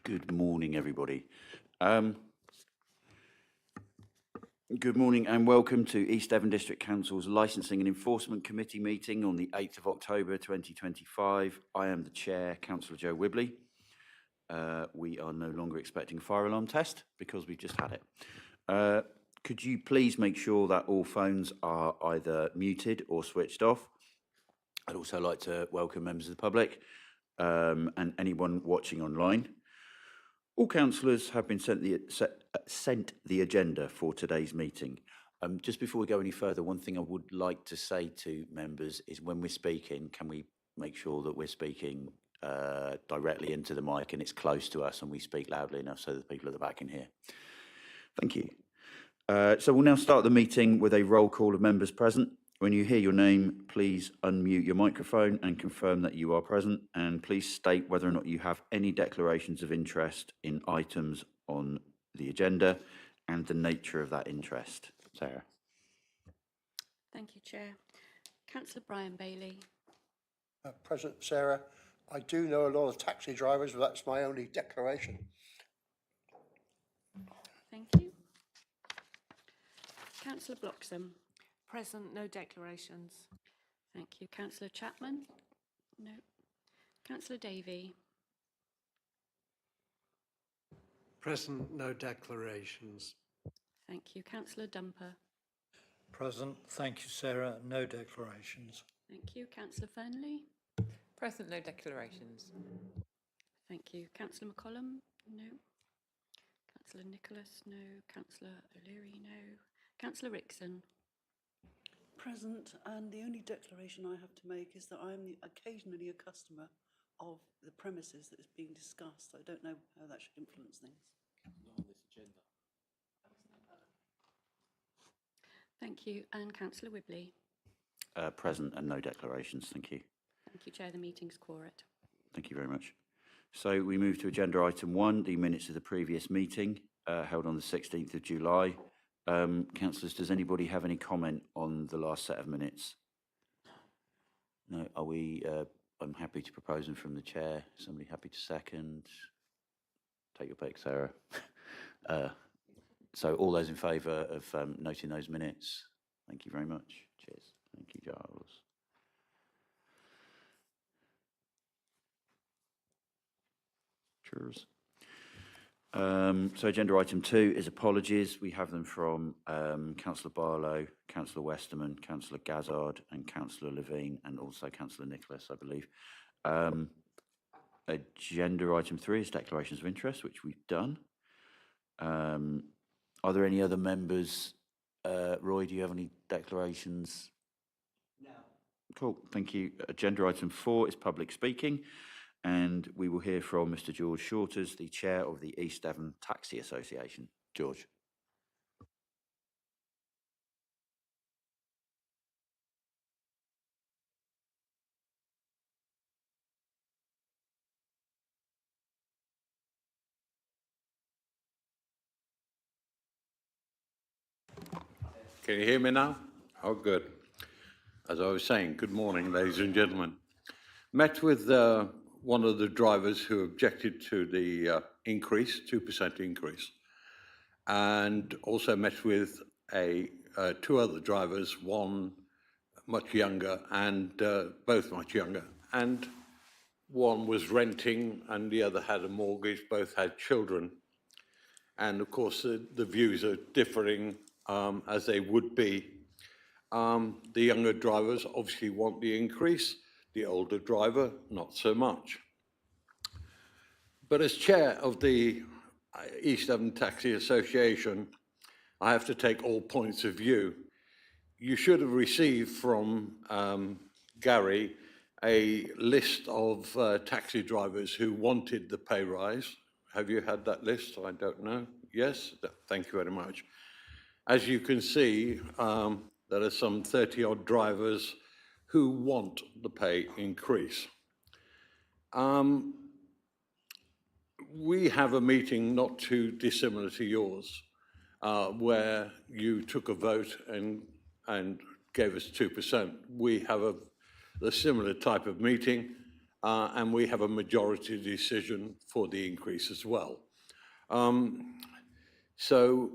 Good morning, everybody. Good morning and welcome to East Devon District Council's Licensing and Enforcement Committee meeting on the 8th of October 2025. I am the Chair, Councillor Joe Wibley. We are no longer expecting a fire alarm test because we've just had it. Could you please make sure that all phones are either muted or switched off? I'd also like to welcome members of the public and anyone watching online. All councillors have been sent the agenda for today's meeting. Just before we go any further, one thing I would like to say to members is when we're speaking, can we make sure that we're speaking directly into the mic and it's close to us and we speak loudly enough so that the people at the back can hear. Thank you. So we'll now start the meeting with a roll call of members present. When you hear your name, please unmute your microphone and confirm that you are present, and please state whether or not you have any declarations of interest in items on the agenda and the nature of that interest. Sarah. Thank you, Chair. Councillor Brian Bailey. Present, Sarah. I do know a lot of taxi drivers, but that's my only declaration. Thank you. Councillor Bloxham. Present, no declarations. Thank you. Councillor Chapman? No. Councillor Davey? Present, no declarations. Thank you. Councillor Dumper? Present. Thank you, Sarah. No declarations. Thank you. Councillor Fernley? Present, no declarations. Thank you. Councillor McCollum? No. Councillor Nicholas? No. Councillor O'Leary? No. Councillor Rickson? Present, and the only declaration I have to make is that I am occasionally a customer of the premises that is being discussed. I don't know how that should influence things. Not on this agenda. Thank you. And Councillor Wibley? Present and no declarations. Thank you. Thank you, Chair. The meeting's quorate. Thank you very much. So we move to agenda item 1, the minutes of the previous meeting held on the 16th of July. Councillors, does anybody have any comment on the last set of minutes? No, are we, I'm happy to propose them from the chair. Somebody happy to second? Take your pick, Sarah. So all those in favour of noting those minutes? Thank you very much. Cheers. Thank you, Giles. Cheers. So agenda item 2 is apologies. We have them from Councillor Barlow, Councillor Westerman, Councillor Gazzard and Councillor Levine and also Councillor Nicholas, I believe. Agenda item 3 is declarations of interest, which we've done. Are there any other members? Roy, do you have any declarations? No. Cool, thank you. Agenda item 4 is public speaking. And we will hear from Mr. George Shorters, the chair of the East Devon Taxi Association. George. Can you hear me now? Oh, good. As I was saying, good morning, ladies and gentlemen. Met with one of the drivers who objected to the increase, 2% increase, and also met with two other drivers, one much younger and both much younger, and one was renting and the other had a mortgage, both had children. And of course, the views are differing as they would be. The younger drivers obviously want the increase, the older driver, not so much. But as chair of the East Devon Taxi Association, I have to take all points of view. You should have received from Gary a list of taxi drivers who wanted the pay rise. Have you had that list? I don't know. Yes? Thank you very much. As you can see, there are some 30-odd drivers who want the pay increase. We have a meeting not too dissimilar to yours, where you took a vote and gave us 2%. We have a similar type of meeting, and we have a majority decision for the increase as well. So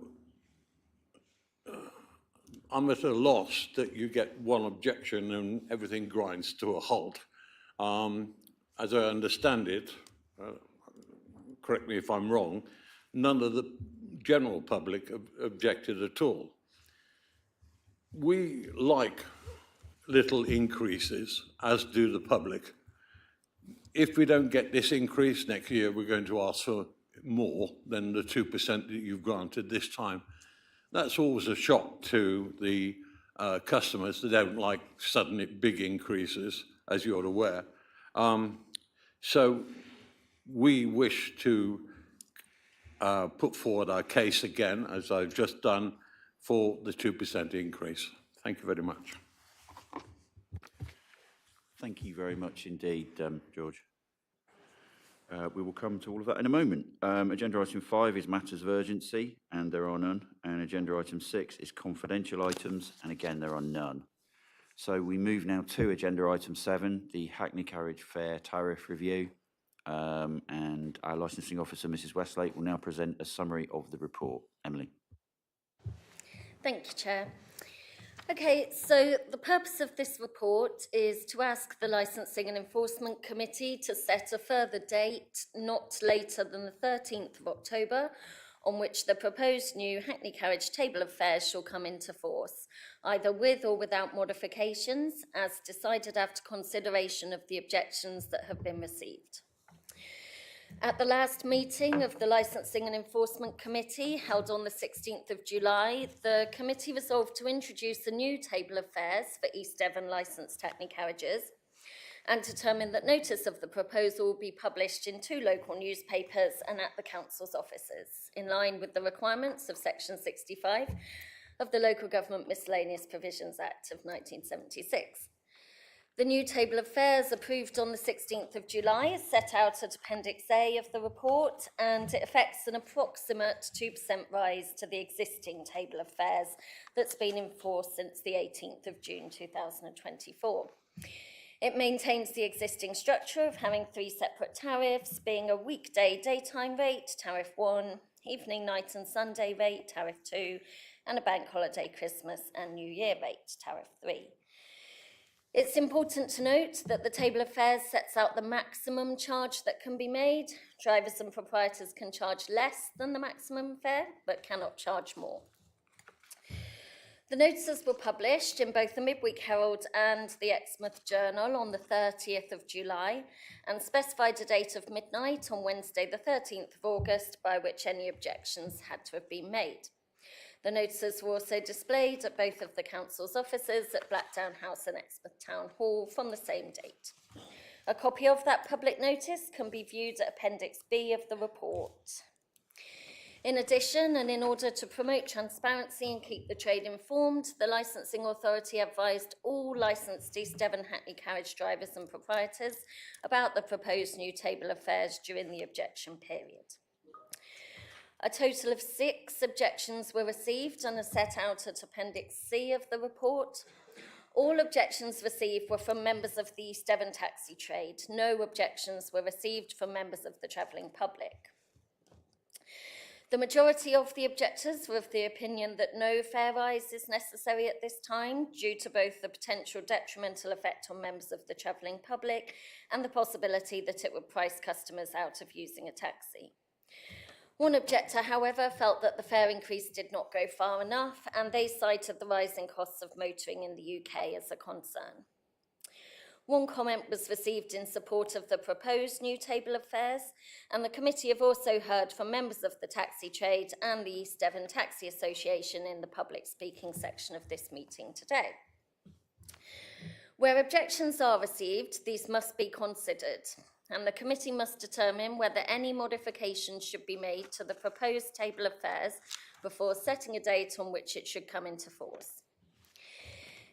I'm at a loss that you get one objection and everything grinds to a halt. As I understand it, correct me if I'm wrong, none of the general public objected at all. We like little increases, as do the public. If we don't get this increase next year, we're going to ask for more than the 2% that you've granted this time. That's always a shock to the customers that don't like suddenly big increases, as you're aware. So we wish to put forward our case again, as I've just done, for the 2% increase. Thank you very much. Thank you very much indeed, George. We will come to all of that in a moment. Agenda item 5 is matters of urgency, and there are none. And agenda item 6 is confidential items, and again, there are none. So we move now to agenda item 7, the Hackney Carriage Fare Tariff Review. And our licensing officer, Mrs. Westlake, will now present a summary of the report. Emily. Thank you, Chair. Okay, so the purpose of this report is to ask the Licensing and Enforcement Committee to set a further date, not later than the 13th of October, on which the proposed new Hackney Carriage Table of Fares shall come into force, either with or without modifications, as decided after consideration of the objections that have been received. At the last meeting of the Licensing and Enforcement Committee, held on the 16th of July, the committee resolved to introduce a new table of fares for East Devon licensed Hackney carriages and determine that notice of the proposal will be published in 2 local newspapers and at the council's offices, in line with the requirements of Section 65 of the Local Government Miscellaneous Provisions Act of 1976. The new table of fares approved on the 16th of July is set out at Appendix A of the report, and it affects an approximate 2% rise to the existing table of fares that's been in force since the 18th of June 2024. It maintains the existing structure of having 3 separate tariffs, being a weekday daytime rate, Tariff 1, evening, night and Sunday rate, Tariff 2, and a bank holiday Christmas and New Year rate, Tariff 3. It's important to note that the table of fares sets out the maximum charge that can be made. Drivers and proprietors can charge less than the maximum fare, but cannot charge more. The notices were published in both the Midweek Herald and the Exmouth Journal on the 30th of July and specified a date of midnight on Wednesday the 13th of August by which any objections had to have been made. The notices were also displayed at both of the council's offices at Blackdown House and Exmouth Town Hall from the same date. A copy of that public notice can be viewed at Appendix B of the report. In addition, and in order to promote transparency and keep the trade informed, the Licensing Authority advised all licensed East Devon Hackney carriage drivers and proprietors about the proposed new table of fares during the objection period. A total of 6 objections were received and are set out at Appendix C of the report. All objections received were from members of the East Devon taxi trade. No objections were received from members of the travelling public. The majority of the objectors were of the opinion that no fare rise is necessary at this time due to both the potential detrimental effect on members of the travelling public and the possibility that it would price customers out of using a taxi. One objector, however, felt that the fare increase did not go far enough, and they cited the rising costs of motoring in the UK as a concern. One comment was received in support of the proposed new table of fares, and the committee have also heard from members of the taxi trade and the East Devon Taxi Association in the public speaking section of this meeting today. Where objections are received, these must be considered, and the committee must determine whether any modifications should be made to the proposed table of fares before setting a date on which it should come into force.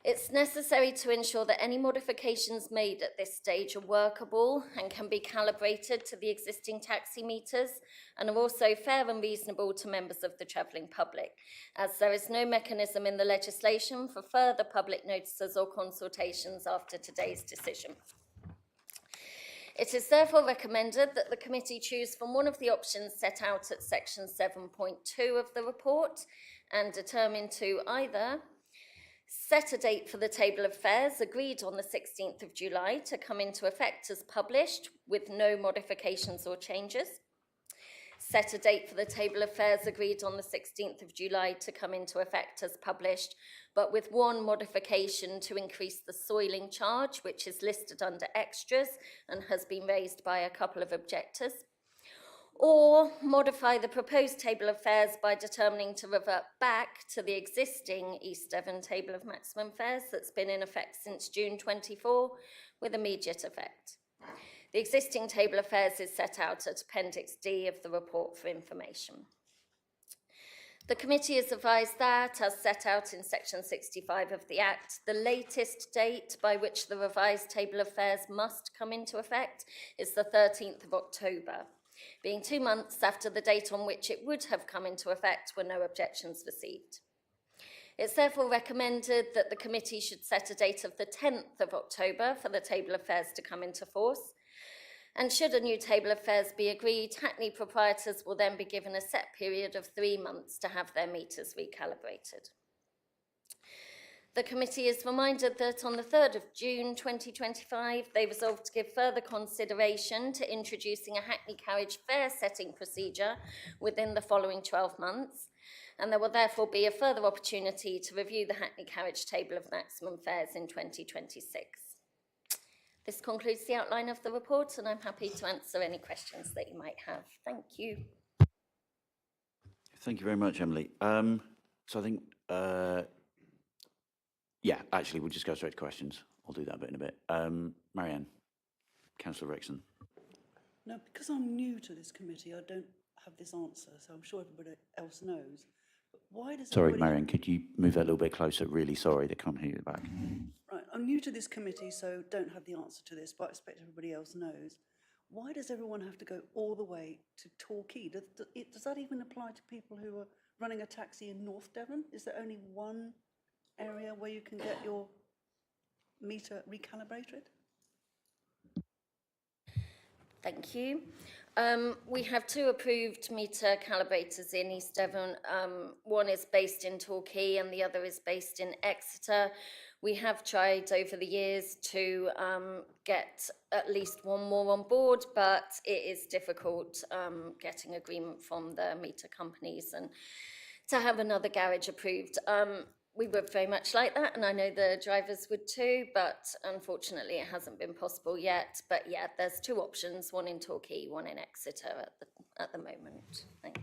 It's necessary to ensure that any modifications made at this stage are workable and can be calibrated to the existing taxi meters and are also fair and reasonable to members of the travelling public, as there is no mechanism in the legislation for further public notices or consultations after today's decision. It is therefore recommended that the committee choose from one of the options set out at section 7.2 of the report and determine to either set a date for the table of fares agreed on the 16th of July to come into effect as published with no modifications or changes, set a date for the table of fares agreed on the 16th of July to come into effect as published, but with one modification to increase the soiling charge, which is listed under extras and has been raised by a couple of objectors, or modify the proposed table of fares by determining to revert back to the existing East Devon table of maximum fares that's been in effect since June 24 with immediate effect. The existing table of fares is set out at Appendix D of the report for information. The committee is advised that, as set out in section 65 of the Act, the latest date by which the revised table of fares must come into effect is the 13th of October, being 2 months after the date on which it would have come into effect were no objections received. It's therefore recommended that the committee should set a date of the 10th of October for the table of fares to come into force. And should a new table of fares be agreed, Hackney proprietors will then be given a set period of 3 months to have their meters recalibrated. The committee is reminded that on the 3rd of June 2025, they resolved to give further consideration to introducing a Hackney carriage fare setting procedure within the following 12 months, and there will therefore be a further opportunity to review the Hackney carriage table of maximum fares in 2026. This concludes the outline of the report, and I'm happy to answer any questions that you might have. Thank you. Thank you very much, Emily. So I think, yeah, actually, we'll just go straight to questions. I'll do that bit in a bit. Marianne, Councillor Rixon. Now, because I'm new to this committee, I don't have this answer, so I'm sure everybody else knows. But why does Sorry, everybody- Marianne, could you move that a little bit closer? Really sorry, they can't hear you back. Right, I'm new to this committee, so don't have the answer to this, but I expect everybody else knows. Why does everyone have to go all the way to Torquay? Does that even apply to people who are running a taxi in North Devon? Is there only one area where you can get your meter recalibrated? Thank you. We have 2 approved meter calibrators in East Devon. One is based in Torquay and the other is based in Exeter. We have tried over the years to get at least one more on board, but it is difficult getting agreement from the meter companies and to have another garage approved. We would very much like that, and I know the drivers would too, but unfortunately it hasn't been possible yet. But yeah, there's 2 options, one in Torquay, one in Exeter at the moment. Thanks.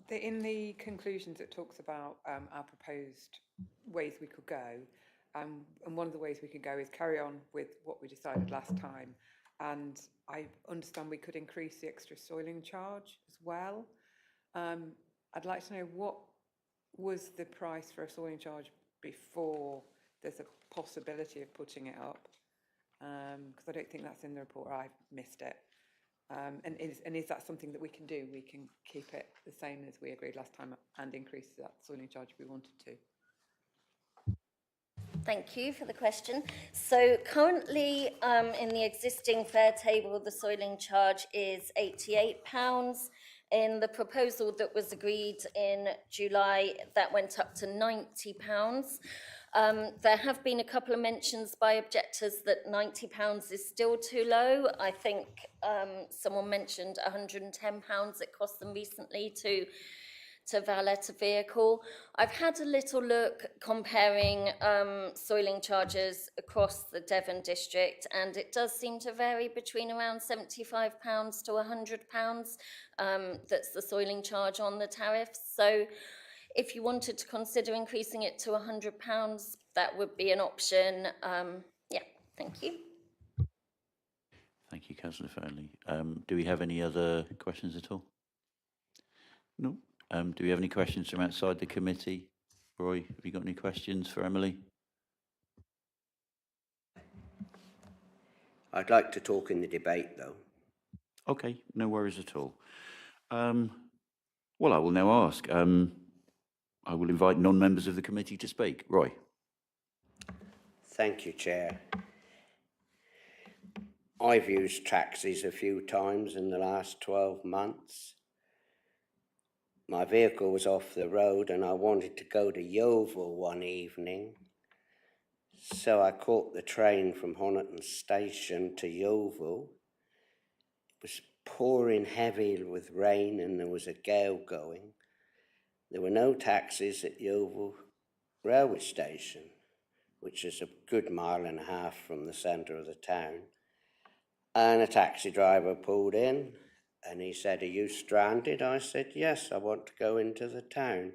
In the conclusions, it talks about our proposed ways we could go. And one of the ways we could go is carry on with what we decided last time. And I understand we could increase the extra soiling charge as well. I'd like to know what was the price for a soiling charge before there's a possibility of putting it up? Because I don't think that's in the report, or I've missed it. And is that something that we can do? We can keep it the same as we agreed last time and increase that soiling charge if we wanted to. Thank you for the question. So currently in the existing fare table, the soiling charge is £88. In the proposal that was agreed in July, that went up to £90. There have been a couple of mentions by objectors that £90 is still too low. I think someone mentioned £110 it cost them recently to valet a vehicle. I've had a little look comparing soiling charges across the Devon district, and it does seem to vary between around £75 to £100. That's the soiling charge on the tariffs. So if you wanted to consider increasing it to £100, that would be an option. Yeah, thank you. Thank you, Councillor Fernley. Do we have any other questions at all? No. Do we have any questions from outside the committee? Roy, have you got any questions for Emily? I'd like to talk in the debate, though. Okay, no worries at all. Well, I will now ask. I will invite non-members of the committee to speak. Roy. Thank you, Chair. I've used taxis a few times in the last 12 months. My vehicle was off the road and I wanted to go to Yeovil one evening. So I caught the train from Honiton Station to Yeovil. It was pouring heavy with rain and there was a gale going. There were no taxis at Yeovil railway station, which is a good mile and a half from the centre of the town. And a taxi driver pulled in and he said, "Are you stranded?" I said, "Yes, I want to go into the town."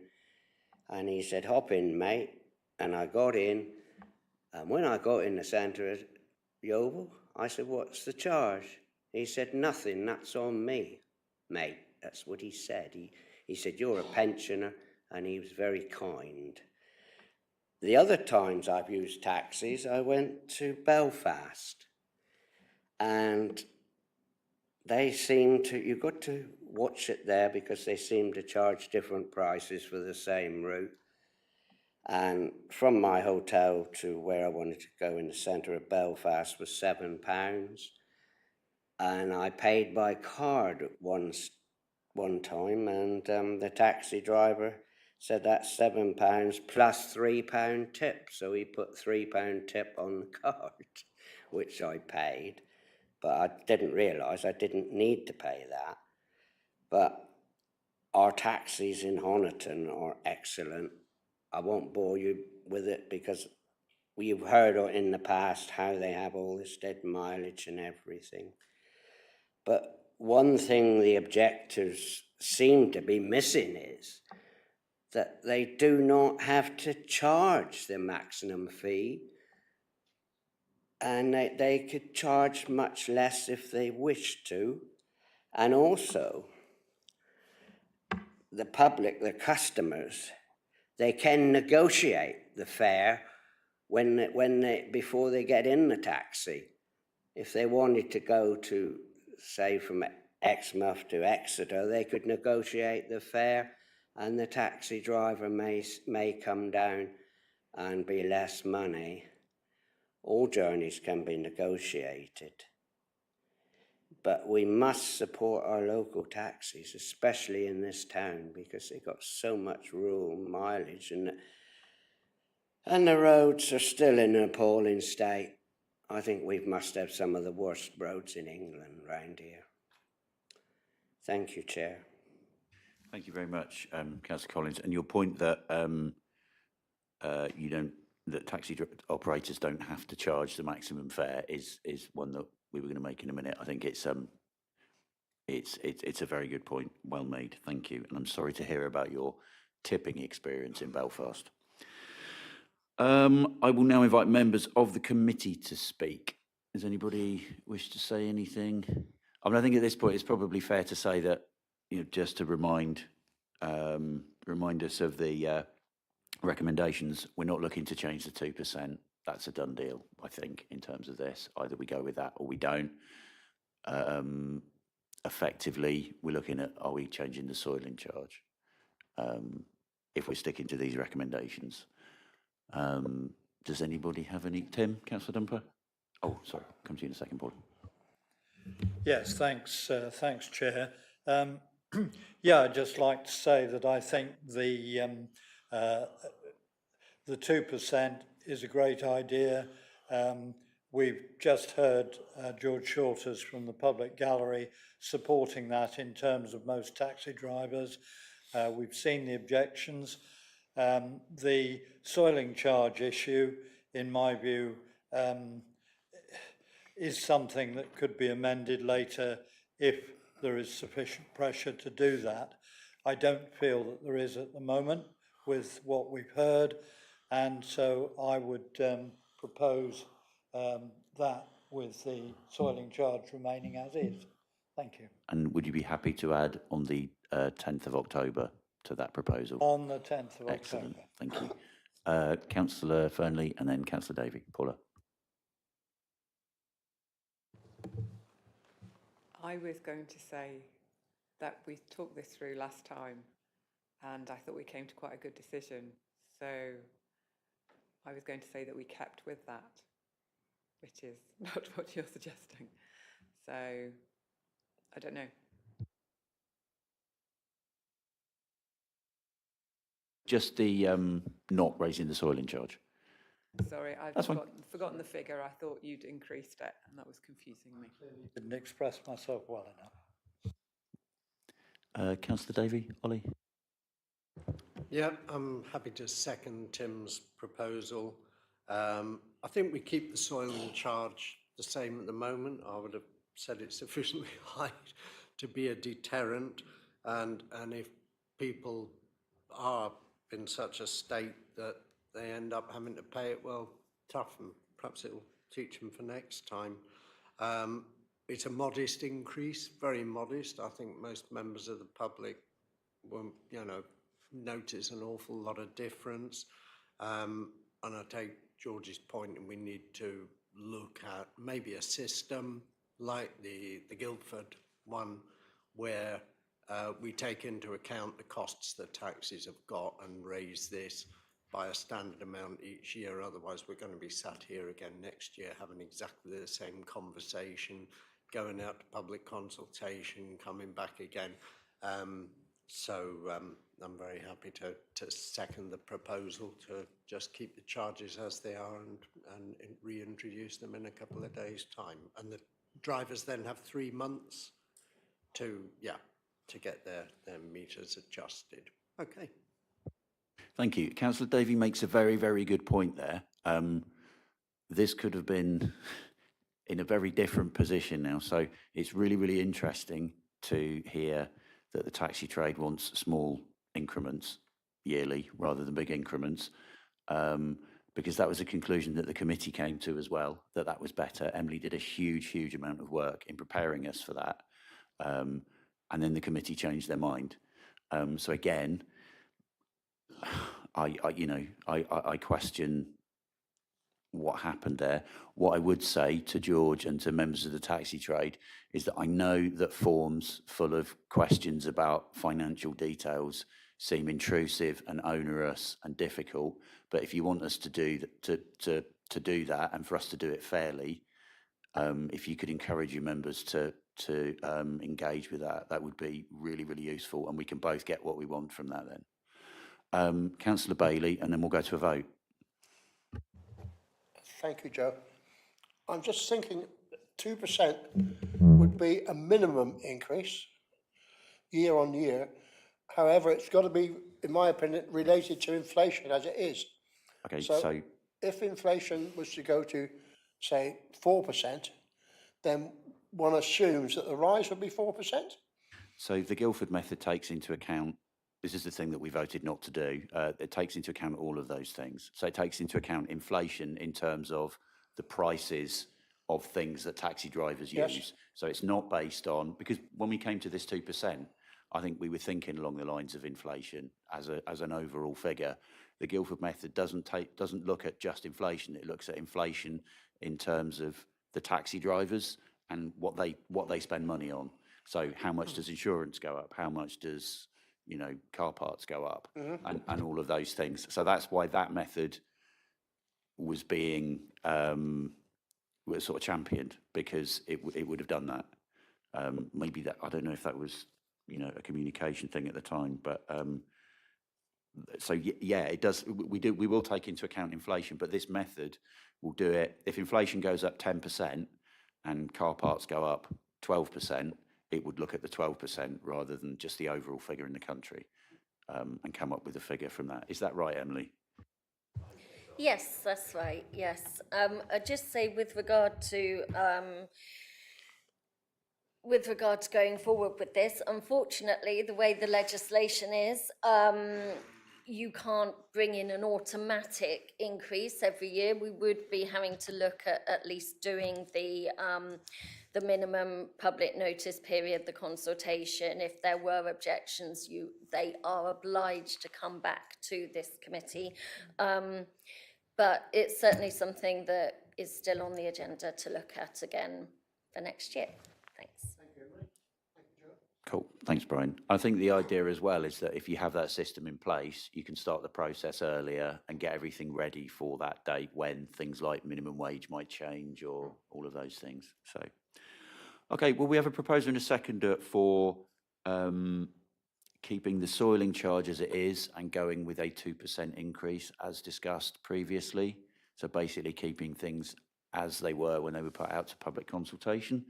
And he said, "Hop in, mate." And I got in. And when I got in the centre of Yeovil, I said, "What's the charge?" He said, "Nothing, that's on me, mate." That's what he said. He said, "You're a pensioner," and he was very kind. The other times I've used taxis, I went to Belfast. And they seem to, you've got to watch it there because they seem to charge different prices for the same route. And from my hotel to where I wanted to go in the centre of Belfast was £7. And I paid by card one time, and the taxi driver said that's £7 plus £3 tip. So he put £3 tip on the card, which I paid. But I didn't realise I didn't need to pay that. But our taxis in Honiton are excellent. I won't bore you with it because we've heard in the past how they have all this dead mileage and everything. But one thing the objectors seem to be missing is that they do not have to charge the maximum fee, and they could charge much less if they wished to. And also, the public, the customers, they can negotiate the fare before they get in the taxi. If they wanted to go to, say, from Exmouth to Exeter, they could negotiate the fare, and the taxi driver may come down and be less money. All journeys can be negotiated. But we must support our local taxis, especially in this town, because they've got so much rural mileage, and the roads are still in an appalling state. I think we must have some of the worst roads in England round here. Thank you, Chair. Thank you very much, Councillor Collins. And your point that that taxi operators don't have to charge the maximum fare is one that we were going to make in a minute. I think it's a very good point. Well made. Thank you. And I'm sorry to hear about your tipping experience in Belfast. I will now invite members of the committee to speak. Does anybody wish to say anything? I mean, I think at this point it's probably fair to say that, just to remind us of the recommendations, we're not looking to change the 2%. That's a done deal, I think, in terms of this. Either we go with that or we don't. Effectively, we're looking at, are we changing the soiling charge? If we're sticking to these recommendations. Does anybody have any? Tim, Councillor Dumper? Oh, sorry, come to you in a second, Paul. Yes, thanks, Chair. Yeah, I'd just like to say that I think the 2% is a great idea. We've just heard George Shorters from the Public Gallery supporting that in terms of most taxi drivers. We've seen the objections. The soiling charge issue, in my view, is something that could be amended later if there is sufficient pressure to do that. I don't feel that there is at the moment with what we've heard, and so I would propose that with the soiling charge remaining as is. Thank you. And would you be happy to add on the 10th of October to that proposal? On the 10th of Excellent, October. thank you. Councillor Fernley and then Councillor Davey. Paula. I was going to say that we talked this through last time and I thought we came to quite a good decision. So I was going to say that we kept with that, which is not what you're suggesting. So, I don't know. Just the not raising the soiling charge. Sorry, I've That's fine. forgotten the figure. I thought you'd increased it, and that was confusing me. Didn't express myself well enough. Councillor Davey, Ollie? Yeah, I'm happy to second Tim's proposal. I think we keep the soiling charge the same at the moment. I would have said it's sufficiently high to be a deterrent, and if people are in such a state that they end up having to pay it, well, tough, and perhaps it'll teach them for next time. It's a modest increase, very modest. I think most members of the public won't, notice an awful lot of difference. And I take George's point, and we need to look at maybe a system like the Guildford one, where we take into account the costs that taxis have got and raise this by a standard amount each year. Otherwise, we're going to be sat here again next year having exactly the same conversation, going out to public consultation, coming back again. I'm very happy to second the proposal to just keep the charges as they are and reintroduce them in a couple of days' time. And the drivers then have 3 months to get their meters adjusted. Okay. Thank you. Councillor Davey makes a very, very good point there. This could have been in a very different position now. So it's really, really interesting to hear that the taxi trade wants small increments yearly rather than big increments, because that was a conclusion that the committee came to as well, that was better. Emily did a huge, huge amount of work in preparing us for that. And then the committee changed their mind. So again, I question what happened there. What I would say to George and to members of the taxi trade is that I know that forms full of questions about financial details seem intrusive and onerous and difficult. But if you want us to do that and for us to do it fairly, if you could encourage your members to engage with that, that would be really, really useful, and we can both get what we want from that then. Councillor Bailey, and then we'll go to a vote. Thank you, Joe. I'm just thinking 2% would be a minimum increase year on year. However, it's got to be, in my opinion, related to inflation as it is. Okay, So if inflation was to go to, say, 4%, then one assumes that the rise would be 4%? So the Guildford method takes into account, this is the thing that we voted not to do, it takes into account all of those things. So it takes into account inflation in terms of the prices of things that taxi drivers use. So it's not based on, because when we came to this 2%, I think we were thinking along the lines of inflation as an overall figure. The Guildford method doesn't look at just inflation, it looks at inflation in terms of the taxi drivers and what they spend money on. So how much does insurance go up? How much does, car parts go up? And all of those things. So that's why that method was being was sort of championed, because it would have done that. Maybe that, I don't know if that was, a communication thing at the time, but so yeah, it does. We will take into account inflation, but this method will do it. If inflation goes up 10% and car parts go up 12%, it would look at the 12% rather than just the overall figure in the country, and come up with a figure from that. Is that right, Emily? Yes, that's right, yes. I'd just say with regard to going forward with this, unfortunately, the way the legislation is, you can't bring in an automatic increase every year. We would be having to look at least doing the minimum public notice period, the consultation. If there were objections, they are obliged to come back to this committee. But it's certainly something that is still on the agenda to look at again for next year. Thanks. Cool, thanks, Brian. I think the idea as well is that if you have that system in place, you can start the process earlier and get everything ready for that date when things like minimum wage might change or all of those things. So, okay, well, we have a proposal and a seconder for keeping the soiling charge as it is and going with a 2% increase as discussed previously. So basically keeping things as they were when they were put out to public consultation.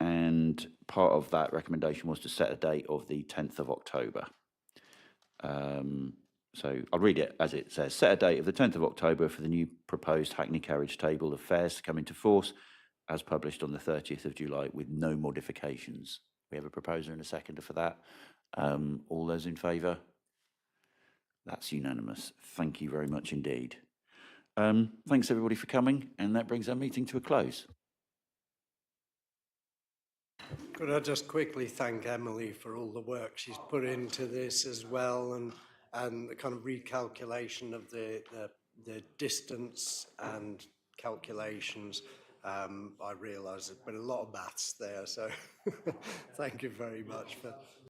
And part of that recommendation was to set a date of the 10th of October. So I'll read it as it says. Set a date of the 10th of October for the new proposed Hackney carriage table of fares to come into force as published on the 30th of July with no modifications. We have a proposer and a seconder for that. All those in favour? That's unanimous. Thank you very much indeed. Thanks everybody for coming, and that brings our meeting to a close. Could I just quickly thank Emily for all the work she's put into this as well, and the kind of recalculation of the distance and calculations. I realise there's been a lot of maths there, so thank you very much for